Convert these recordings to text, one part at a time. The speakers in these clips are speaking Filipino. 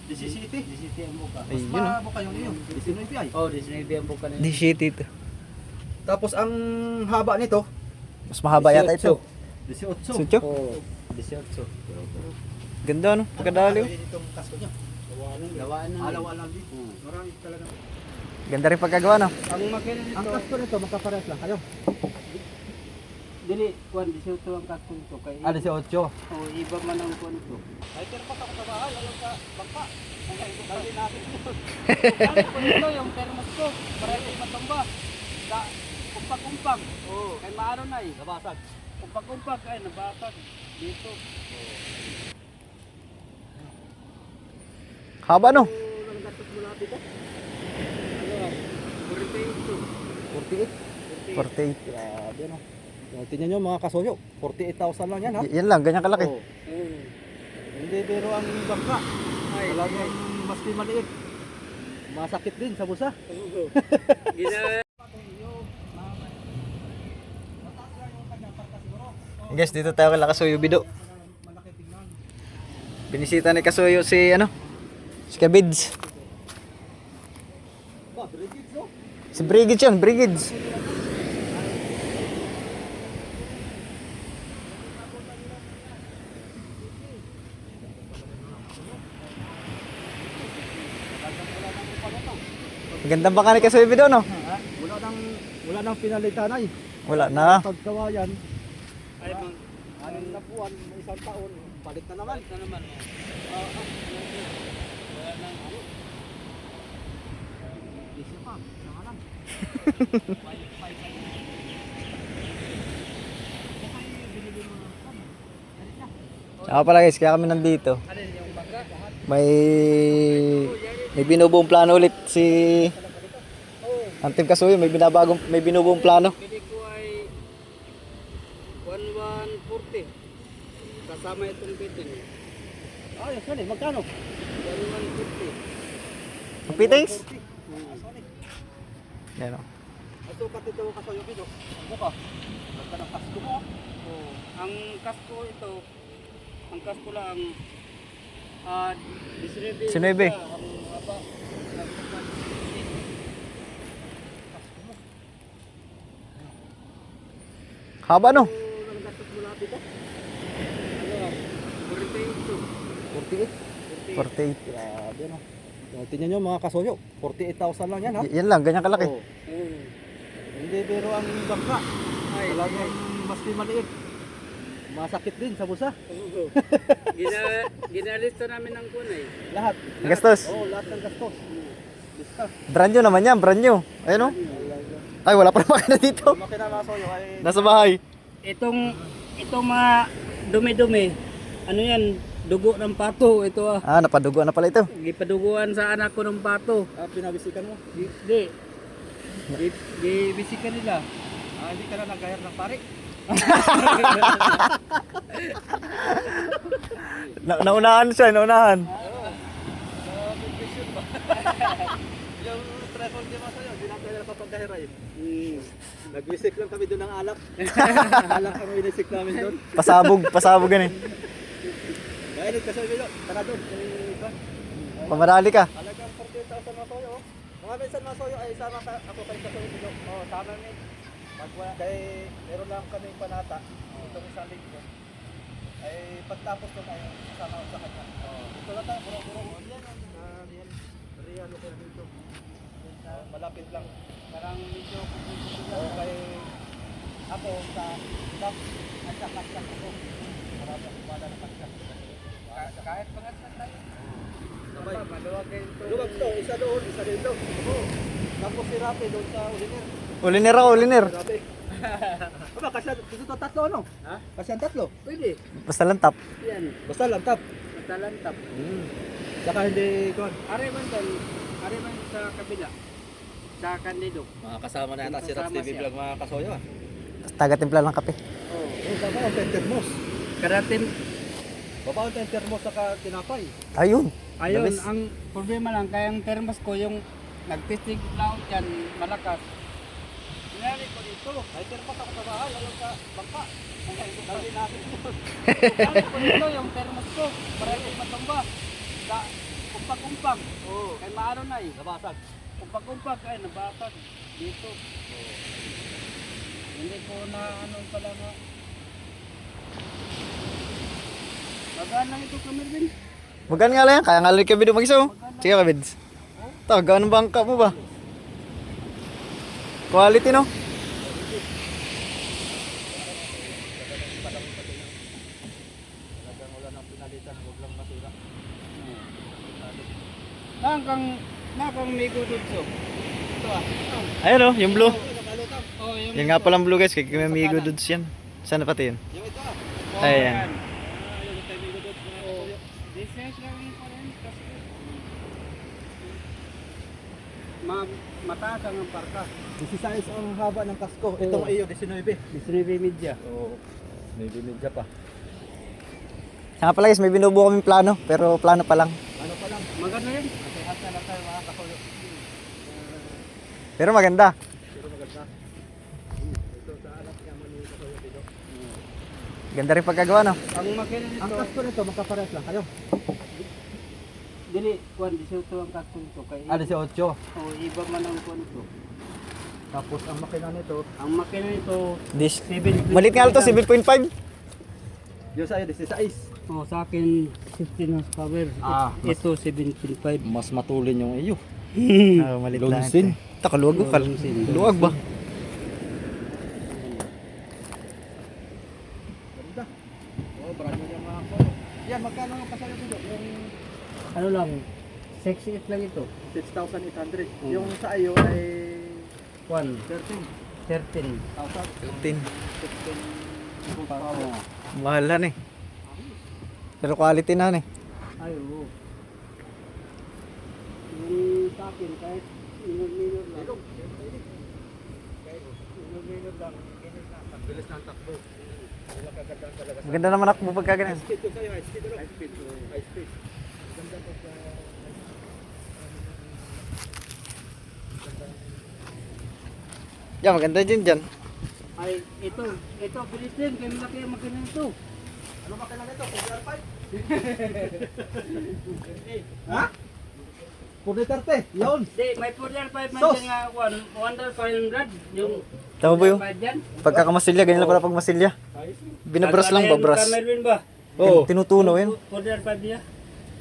17. 17 ang buka. Mas Ayun, mabuka yung iyo. 19 ay. Oh, 19 ang buka na. 17. Tapos ang haba nito, Mas mahaba yata ito. 18. Sucho? Oh, 18. Ganda no? Pagkadaliw. Itong kasko niya. Lawaan na. Alaw lang dito. Marami talaga. Ganda rin pagkagawa no? Ang makina nito. Ang kasko nito magkapares lang kayo. Dili, kuan 18 ang kasko nito kay. 18. Oh, iba man ang kuan nito. Ay, pero pa ako sa bahay, alam ka, bangka. Dali natin. Ano po nito yung thermos ko? Para di matumba. Sa kumpak-kumpak. Oh, kay maano na eh. Nabasag. Kumpak-kumpak ay nabasag dito. Haba no? Ang gatos mo natin ito. Ano? 48. 48. Grabe no. Tingnan nyo mga kasoyo, 48,000 lang yan ha. Yan lang, ganyan kalaki. Oo. Hindi pero ang bangka. Ay, Talagang maski maliit. Masakit din sa busa. Gina Guys, dito tayo kay Kasuyo Bido. Binisita ni Kasuyo si ano? Si Kabids. Si Brigids yun, Brigids. Ganda ba ka ni Kasuyo Bido no? Wala nang pinalitan ay. Wala na. Paggawa yan, ay bang anim na buwan, isang taon, balik na naman. balik na naman. Wala nang ano. Isip pa, nangalan. Saka pala guys, kaya kami nandito. Ano yung bangka? May binubuong plano ulit si Team Kasuyo, may binubuong plano. Bili ko ay 1140. Kasama itong bidding. Ayos yan eh, magkano? 1150. Ang fittings? Yan o. At so katito ka sa yung video. Ang buka. Magka ng kasko mo. Oh, ang kasko ito, ang kasko lang 19. 19. Ang haba. Haba no? Ang gastos mo lahat dito. Ano? 48. 48. Grabe no. Tingnan nyo mga kasoyo, 48,000 lang yan ha. Yan lang, ganyan kalaki. Oo. Hindi pero ang bangka. Ay, Talagang maski maliit. Masakit din sa busa. Ginalista namin ng kunay. Lahat. Ang gastos. Oo, lahat ng gastos. Lista. Brand new naman yan, brand new. Ayun o. Ay, wala pa na makina dito. Makina mga kasoyo ay Nasa bahay. Itong mga dumi-dumi, ano yan, dugo ng pato. Ito Napadugo na pala ito. gipaduguan sa anak ko ng pato. pinabisikan mo. Di. Gibisikan nila. Hindi ka na nag-hire ng pare. Naunahan siya, naunahan. Yung threshold niya mga kasoyo, hindi na tayo napapag-hire ay. Nag-visit lang kami doon ng alak. Alak ang winisik namin doon. Pasabog gan eh. Dahil kasi video, tara doon. Pamarali ka. Halagang 48,000 mga soyo. Mga minsan mga soyo ay sama ka ako kay kasoyo video. Sama ni. Kay meron lang kami panata. Itong isang linggo. Ay pagtapos ko tayo kasama ko sa kanya. Ito lang tayo, buro-buro. Yan. Real ko dito. Malapit lang. Parang medyo Kay ako sa top at sa kaskas ako. Marami akong wala na kaskas. kahit pangatlan tayo. Maluwag kayo ito. Luwag to, isa doon, isa dito. Tapos si Rapi doon sa Uliner. Uliner ako, uliner. Rapi. Aba, kasi dito tatlo ano? Ha? Kasi ang tatlo. Pwede. Basta lang tap. Yan. Basta lang tap. Matalantap. Saka hindi kon. Are man sa kabila. Sa Candido. Mga kasama na yata si Raps Kasama TV siya. Vlog mga kasoyo. Taga-timpla ng kape. Oh. Tama ang tentermos. Karatin. Baba ang tentermos saka tinapay. Ayun. Ayun, Labis. ang problema lang, kaya ang thermos ko, yung nagtesting laot yan, malakas. Sinari ko dito. Ay, termos ako sa bahay. Alam ka, bangka. Dali natin. Sinari ko dito yung thermos ko, para hindi matumba. Sa kumpak-kumpak. Kay maano na eh. Nabasag. Kumpak-kumpak ay nabasag dito. Hindi ko na ano pala nga. Magaan lang ito Kamervin. Magan nga lang yan. Kaya nga lang kami doon mag-isa. Oh. Sige kabids. Ito, gano'n bangka mo ba? Quality no? Talagang wala nang pinalitan, huwag lang masira. Nakang migo dito. Ito ah. Ayun oh, yung blue. Nakalutang. Oh, yung Yan nga palang blue guys. Kaya kami amigo dudes yan. Saan na pati yun? Yung ito ah. Ayan. Yung tayo dudot mga kasuyo. Design lang yun pa rin kasi mataas ang parka. 16 ang haba ng kasko. Itong iyo, 19. Disney media. Oo. Maybe medya pa. Saka pala guys, may binubuo kaming plano. Pero plano pa lang. Ano pa lang? Maganda yun. Nasihat na lang tayo mga kasuyo. Pero maganda. Pero maganda. Ito sa anak niya mo ni kasuyo dito. Ganda rin pagkagawa no? Ang makina Ang nito, kasko nito, magkapares lang kayo. dili, kuwan, 18 ang kasto nito. Kay, 18. oh, iba man ang kuwan nito. Tapos ang makina nito, Ang makina nito, This. 7. Malit nga lang to, 7.5. yung sa'yo, 16. Oh, sa akin, 15 horsepower. Ah, Ito, 7.5. Mas matulin yung iyo. Ah, malit lang. Lunsin. Ito, kaluwag ko. Luwag ba? Ganda. Oh, brand new yung mga kasuyo. Yan, magkano ang kasuyo dito? Yung Ano lang, 68 lang ito. 6,800. Mm. Yung sa iyo ay Kuwan, 13,000. 13. 15. Oh. Mahal na eh. Pero quality na eh. Ay, oo. Yung sa akin, kahit minor-minor lang. Minor-minor lang. Ang bilis ng takbo. Wala kagandang talaga sa Maganda naman ako pagka ganyan. high speed ko sa'yo, high speed. High speed. High speed. Ganda to sa Yan, maganda din dyan. Ay, ito, bilis din. Kaya malaki ang makina nito. ano ba kailangan ito? 4 Ha? 4 yun. Di, may 4.5 man Sos! dyan nga, 1,500. Yung Tama ba yung 5 dyan. pagkakamasilya, ganyan lang pala pag masilya. Binabras lang, babras. Kamerwin ba? Oo. Tinutunaw yun. 4.5 niya.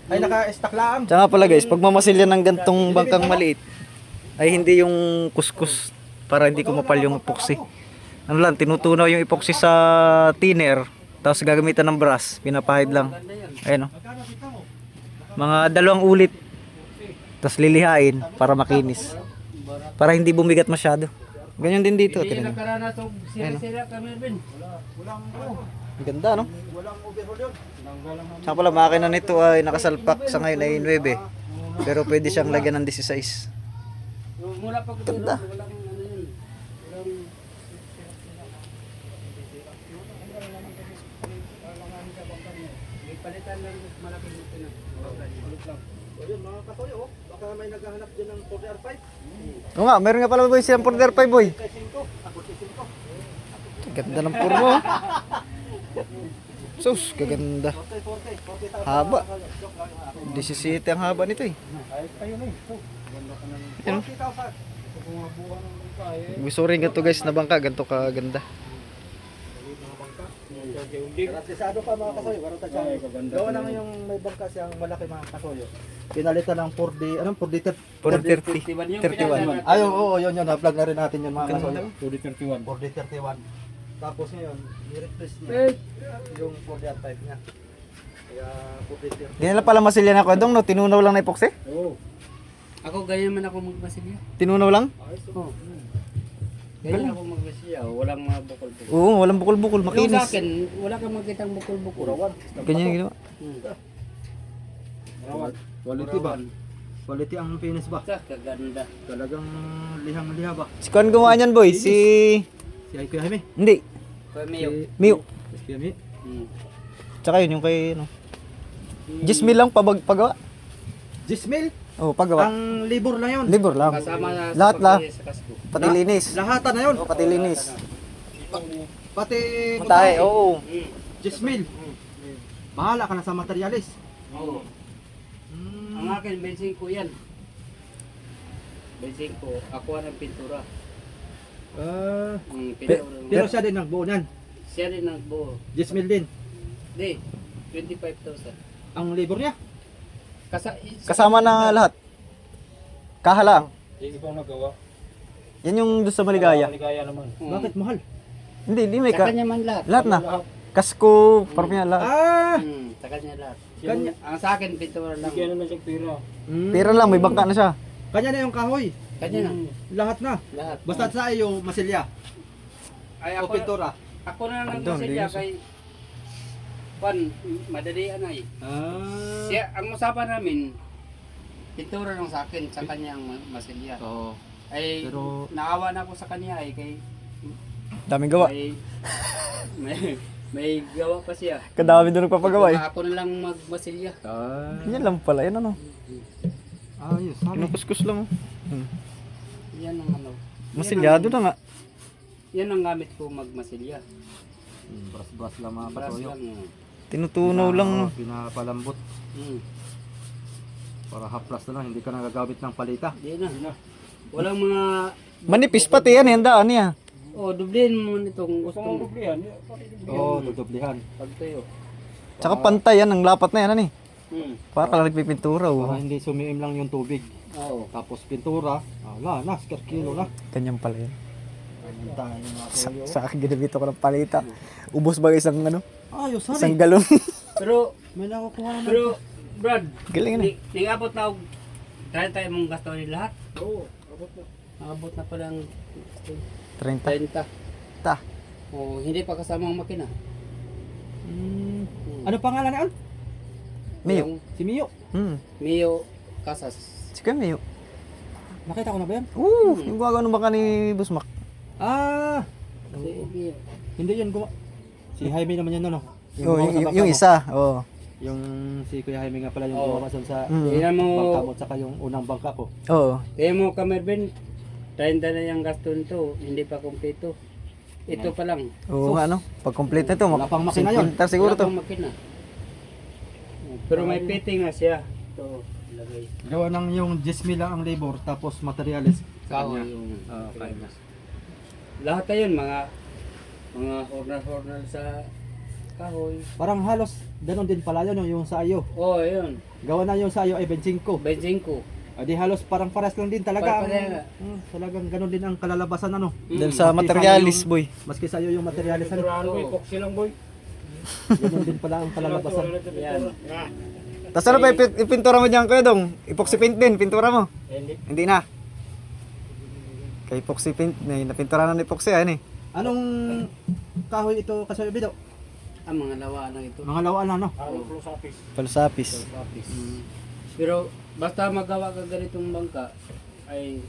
Ay, naka-stack lang. Tsaka pala guys, pag mamasilya ng gantong bangkang maliit, ay hindi yung kuskus para hindi kumapal yung epoxy. Ano lang, tinutunaw yung epoxy sa thinner, tapos gagamitan ng brush, pinapahid lang. Ayun o. Mga 2 ulit, tapos lilihain para makinis. Para hindi bumigat masyado. Ganyan din dito. Hindi Tingnan mo. nakaranas o sira-sira Kamerwin. Walang Ang ganda no? walang overhaul yun. Tsaka pala makina nito ay nakasalpak sa ngayon ay 9. Pero pwede siyang lagyan ng 16. Mula pag ito, Ganda. walang ano yun. Walang... May palitan lang malaki dito na. Ulit lang. O yun, mga katoyo, oh. Baka may naghahanap din ng 4R5. Oo nga, meron nga pala boy silang 4.5 boy. 5. Ako 5. Ganda ng purmo. Oh. Sus, kaganda. 40,000. Haba. 17 ang haba nito eh. Ayos pa yun eh. So, Ano? 40,000. Gusto rin ganito guys na bangka, ganito kaganda. Garantisado pa mga kasoyo. Gawa naman yung may bangka siyang malaki mga kasoyo. Pinalitan ng 4D, anong 4D? 31. Ay, oo, yun yun. Na-vlog na rin natin yun mga Ganda. kasoyo. 4D 31. Tapos ngayon, ni-replace niya yung 4D5 niya. Kaya 4D 30. Ganyan lang pala masilya na kodong no, tinunaw lang na epoxy? Oo. Ako ganyan man ako magbasilya. Tinunaw lang? Oo. Ganyan ako magbasilya. Walang mga bukol-bukol. Oo, walang bukol-bukol, Yung sa makinis. akin, wala kang makitang bukol-bukol. Ganyan yung ginawa. Quality ba? Quality ang finish ba? Sa kaganda. Talagang lihang-liha ba? Si Kuan gumawa niyan boy, si... Si Ay Kuya Jaime? Hindi, Kaya mayo. Miu. Si Kuya Jaime? Tsaka yun yung kay ano. Jismil lang pagawa. Jismil? Oh, pagawa. Ang libur na yun. Libor lang. Kasama na Lahat sa lang. pagkaya sa kasko. Pati linis. Lahatan na yun. Oh, pati linis. Pati Tayo, oo. Jismil. Bahala ka na sa materialis. Oo. Hmm. Ang akin, 25 yan. 25. Ako ang pintura. Pintura. Pero siya din nagbuo nan. Siya rin nagbuo. 10 mil din. Di, 25,000. Ang labor niya. Kasama na lahat. Kahalang. Hindi ko nagawa. Yan yung doon sa Maligaya. Maligaya naman. Bakit mahal? Hindi may Sa kanya man lahat. lahat na. Kasko, parang lahat. Sa kanya lahat. Ang sa akin, pintura lang. Bigyan naman siyang pira. Pera lang, may bangka na siya. Kanya na yung kahoy. Kanya na. Lahat na. Lahat. Basta sa iyo masilya. Ay, O pintura. Ako na lang Andun, masilya di- kay Juan, madalian ay. Siya, ang usapan namin, pintura lang sa akin, sa kanya ang masilya. Oo. Ay, Pero- naawa na ako sa kanya ay kay Daming gawa. may gawa pa siya. Kadami doon nagpapagawa eh. Ako na lang magmasilya. Yan lang pala, yan ano. Ayos. Kinukuskus lang. Yan ang ano. Masilyado na nga. Yan ang gamit ko magmasilya. Bras-bras lang mga Brass kasoyo. lang. Tinutunaw lang. Pinapalambot. Para haplas na lang. Hindi ka nagagamit ng palita. Di na. Walang mga... Manipis pati yan, handaan niya. Dublihin mo nitong Gusto mong gusto dublihan? Oo, tutublihan. pagtayo. Tsaka pantay yan, ang lapat na yan, ano eh. Hmm. Para lang nagpipintura, Para oh. hindi sumiim lang yung tubig. Oo. Tapos pintura. Wala na, kilo na. Ganyan pala yan. Ayun tayo mga Sa, kasoyo. sa akin ginamit ko ng palita. Ubos ba isang ano? Ayos, Isang sorry. galon. Pero, May nakukuha naman. pero, Brad, Galing na. ningabot na ako. Kaya tayo mong gasto ni lahat. Oo, abot na. Abot na pala ang 30. 30. Ta. Hindi pa kasama ang makina. Ano pangalan na yun? Miyo. Yung Hmm. Mio Casas. Si Kuya Miyo. Nakita ko na ba yan? Yung gumagawa ng bangka ni Busmak. Si Mio. Hindi yun si Jaime naman yan, no? Oh, gumawa sa bangka yung mo. isa. Oh. Yung si Kuya Jaime nga pala yung Oo. gumawa dun sa Tingnan mo, bangka mo, tsaka yung unang bangka ko. Oo. tingnan mo Kamerben, 30 na yung gasto nito, hindi pa kumpleto. Ito pa lang. Oo nga, ano? Pag complete na ito, Wala pang makina yun. siguro Wala to. pang makina. Pero may fitting na siya. Ito, ilagay. Gawa ng yung 10 lang ang labor, tapos materials. Kahoy yung... kanya. Lahat na yun, mga hornal sa kahoy. Parang halos ganun din pala yun, yung sa iyo. Yun. Gawa na yung sa iyo ay 25. Benzing ko. Di halos parang pares lang din talaga. Pare-pareha. Talagang ganun din ang kalalabasan ano. Dahil sa materialis, boy. Maski sa iyo yung materials ano. Pinturahan boy, epoxy lang boy. Ganun din pala ang kalalabasan. Yan. Tapos ano pa ipintura mo dyan, Kuya Dong? Epoxy paint din, pintura mo? Hindi. Hindi na. Kay epoxy paint, napintura na ng epoxy, ano eh. Anong kahoy ito kasi bido? Ang mga lawa lang ito. Mga lawaan lang no. Ano plus office? Palsapis. Pero basta magawa ka ganitong bangka ay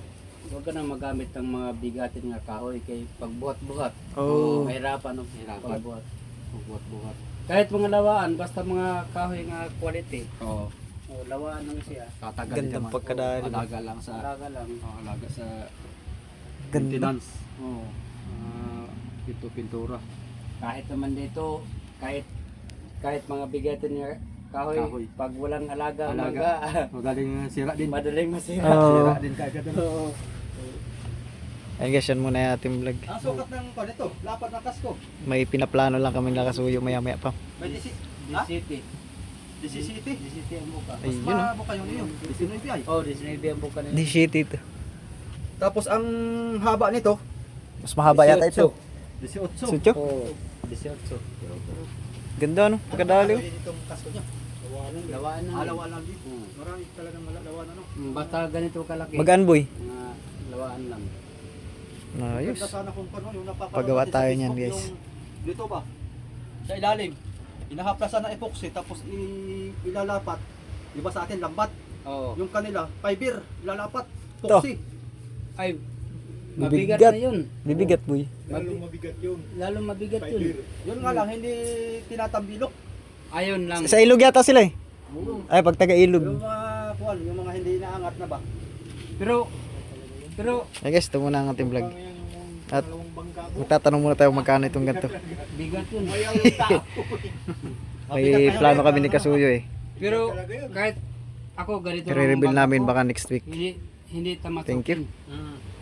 huwag ka na magamit ng mga bigatin nga kahoy kay pagbuhat-buhat. Oo. Mahirapan no? Pagbuhat. Pagbuhat-buhat. Kahit mga lawaan, basta mga kahoy nga quality. Oo. Lawaan lang siya. Tatagal Gandang pagkadali. Alaga lang sa Alaga lang. alaga sa Ganda. maintenance. Oo. Ito pintura. Kahit naman dito, kahit mga bigatin nga kahoy, Kahoy. pag walang alaga, Alaga. Magaling sira din. madaling masira. Oo. Sira din kaagad. Oo. Ayun guys, yan muna yung ating vlog. Ang sukat ng nito, lapad ng kasko. May pinaplano lang kami nakasuyo maya-maya pa. May City. DCCT. City ang buka. Mas Ayun, no? mabuka yung iyo. 19 ay. Oh, Disney ang buka nila. Di shit ito. Tapos ang haba nito, Mas mahaba yata ito. 18. Sutyo? Oh, 18. Ganda no? Pagkadali. Itong kasko niya. Lawaan na. Alawa lang dito. Marami talagang malalawan ano. Basta ganito kalaki. Magaan boy. Mga lawaan lang. Ayos. Ganda sana kung paano yung napapanood Pagawa natin sa tayo Facebook, niyan, guys. yung Dito ba? Sa ilalim. Inahaplasan na epoxy tapos ilalapat. Di ba sa atin lambat? Oo. Yung kanila fiber, ilalapat. Epoxy. Ay, mabigat Bibigat. na yun. Bibigat boy. Mabigat yun. Lalo mabigat yun. Yun nga lang, hindi tinatambilok. Ayun lang. Sa ilog yata sila eh. Ay, pag taga ilog. Yung mga kuwan, yung mga hindi naangat na ba? Pero, Ay guys, ito muna ang ating vlog. At magtatanong muna tayo magkano itong ganito. bigat yun. May plano kami ni Kasuyo eh. Pero, kahit Ako ganito. I-reveal ang bangka namin ko. baka next week. Hindi tamad. Thank you. Mm.